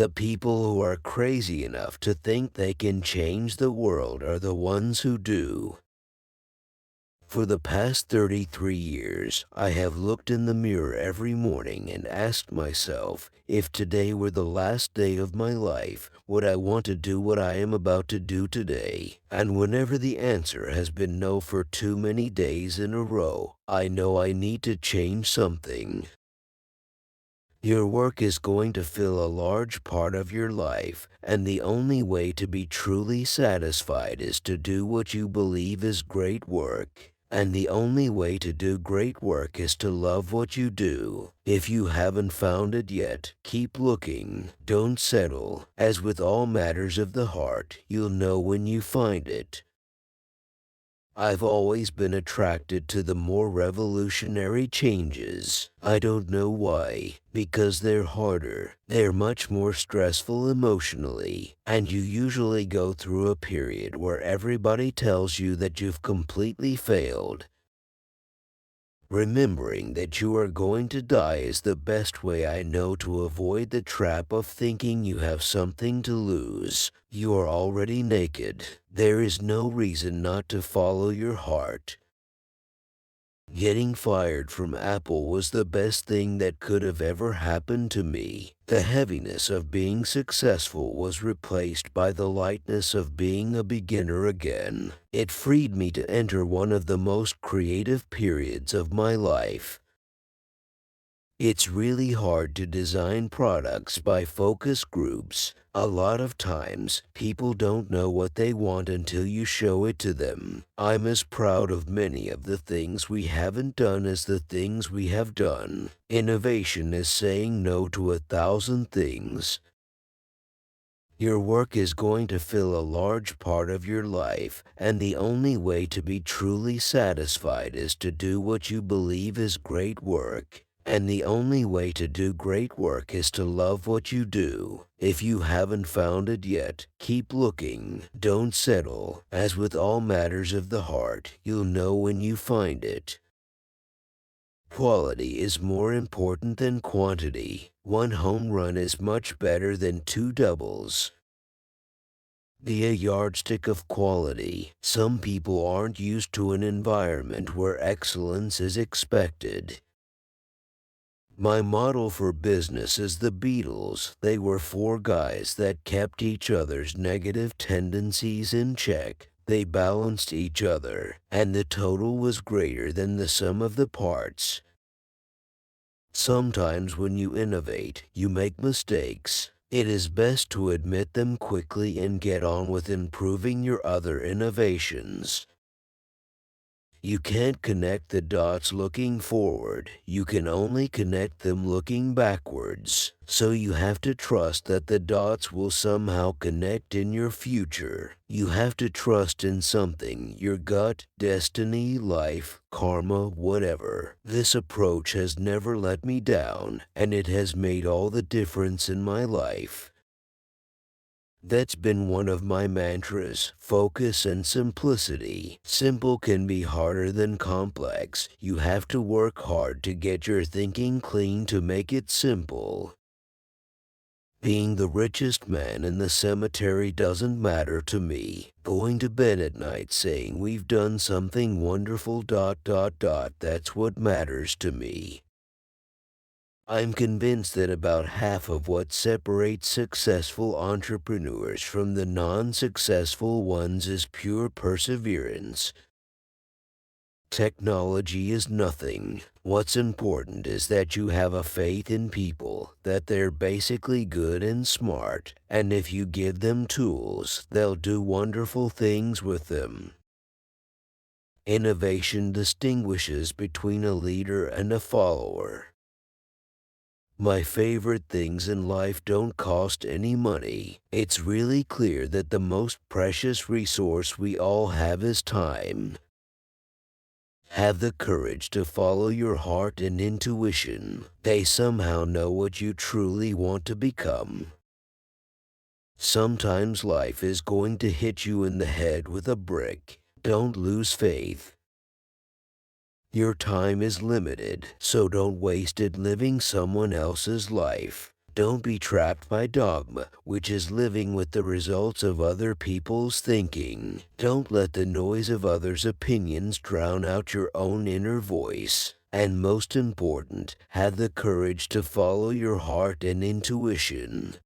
The people who are crazy enough to think they can change the world are the ones who do. For the past 33 years, I have looked in the mirror every morning and asked myself, if today were the last day of my life, would I want to do what I am about to do today? And whenever the answer has been no for too many days in a row, I know I need to change something. Your work is going to fill a large part of your life, and the only way to be truly satisfied is to do what you believe is great work. And the only way to do great work is to love what you do. If you haven't found it yet, keep looking. Don't settle. As with all matters of the heart, you'll know when you find it. I've always been attracted to the more revolutionary changes. I don't know why. Because they're harder. They're much more stressful emotionally. And you usually go through a period where everybody tells you that you've completely failed. Remembering that you are going to die is the best way I know to avoid the trap of thinking you have something to lose. You are already naked. There is no reason not to follow your heart. Getting fired from Apple was the best thing that could have ever happened to me. The heaviness of being successful was replaced by the lightness of being a beginner again. It freed me to enter one of the most creative periods of my life. It's really hard to design products by focus groups. A lot of times, people don't know what they want until you show it to them. I'm as proud of many of the things we haven't done as the things we have done. Innovation is saying no to 1,000 things. Your work is going to fill a large part of your life, and the only way to be truly satisfied is to do what you believe is great work. And the only way to do great work is to love what you do. If you haven't found it yet, keep looking. Don't settle. As with all matters of the heart, you'll know when you find it. Quality is more important than quantity. One home run is much better than two doubles. Be a yardstick of quality. Some people aren't used to an environment where excellence is expected. My model for business is the Beatles. They were four guys that kept each other's negative tendencies in check. They balanced each other, and the total was greater than the sum of the parts. Sometimes when you innovate, you make mistakes. It is best to admit them quickly and get on with improving your other innovations. You can't connect the dots looking forward. You can only connect them looking backwards. So you have to trust that the dots will somehow connect in your future. You have to trust in something, your gut, destiny, life, karma, whatever. This approach has never let me down, and it has made all the difference in my life. That's been one of my mantras, focus and simplicity. Simple can be harder than complex. You have to work hard to get your thinking clean to make it simple. Being the richest man in the cemetery doesn't matter to me. Going to bed at night saying we've done something wonderful ... that's what matters to me. I'm convinced that about half of what separates successful entrepreneurs from the non-successful ones is pure perseverance. Technology is nothing. What's important is that you have a faith in people, that they're basically good and smart, and if you give them tools, they'll do wonderful things with them. Innovation distinguishes between a leader and a follower. My favorite things in life don't cost any money. It's really clear that the most precious resource we all have is time. Have the courage to follow your heart and intuition. They somehow know what you truly want to become. Sometimes life is going to hit you in the head with a brick. Don't lose faith. Your time is limited, so don't waste it living someone else's life. Don't be trapped by dogma, which is living with the results of other people's thinking. Don't let the noise of others' opinions drown out your own inner voice. And most important, have the courage to follow your heart and intuition.